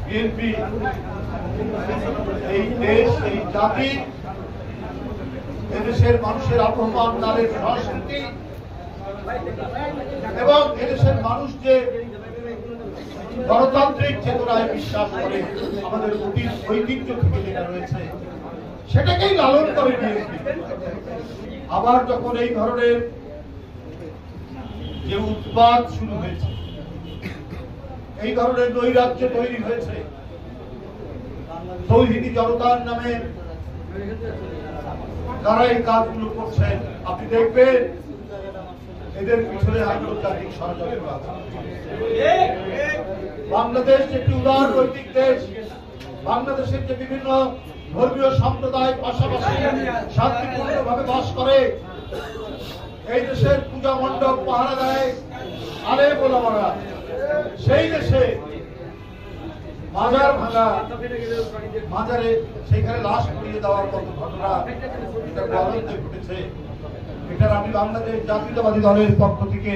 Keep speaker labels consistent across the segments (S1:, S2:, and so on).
S1: BNP এই দেশ, এই জাতি, এদেশের মানুষের আবহমান নারের সংস্কৃতি এবং এদেশের মানুষ যে গণতান্ত্রিক চেতনায় বিশ্বাস করে, আমাদের অতীত ঐতিহ্য থেকে যেটা রয়েছে সেটাকেই লালন করে বিএনপি। আবার যখন এই ধরনের যে উৎপাত শুরু হয়েছে, এই ধরনের নৈরাজ্য তৈরি হয়েছে, তৌহিদি জনতার নামে যারা এই কাজগুলো করছেন, আপনি দেখবেন এদের পিছনে আন্তর্জাতিক ষড়যন্ত্র আছে। বাংলাদেশ একটি উদারনৈতিক দেশ, বাংলাদেশের যে বিভিন্ন ধর্মীয় সম্প্রদায় পাশাপাশি শান্তিপূর্ণভাবে বাস করে, এই দেশের পূজা মণ্ডপ পাহারা দেয় আলেম ওলামারা, সেই দেশে মাজার ভাঙা, মাজারে সেখানে লাশ পুড়িয়ে দেওয়ার মতো ঘটনা এটা গোয়ালন্দে ঘটেছে। এটার আমি বাংলাদেশ জাতীয়তাবাদী দলের পক্ষ থেকে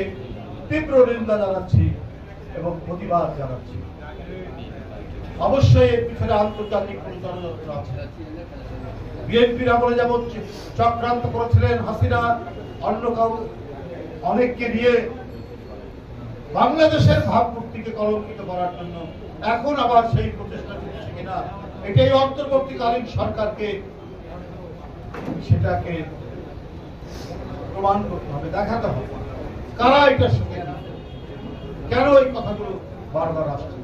S1: তীব্র নিন্দা জানাচ্ছি এবং প্রতিবাদ জানাচ্ছি। অবশ্যই এর পিছনে আন্তর্জাতিক ষড়যন্ত্র আছে। বিএনপির আমলে যেমন চক্রান্ত করেছিলেন হাসিনা, অন্য অনেককে নিয়ে বাংলাদেশের ভাবমূর্তিকে কলঙ্কিত করার জন্য এখন আবার সেই প্রচেষ্টা চলছে কিনা, এটাই অন্তর্বর্তীকালীন সরকারকে সেটাকে প্রমাণ করতে হবে, দেখাতে হবে কারা এটার সাথে, কেন এই কথাগুলো বারবার আসছে।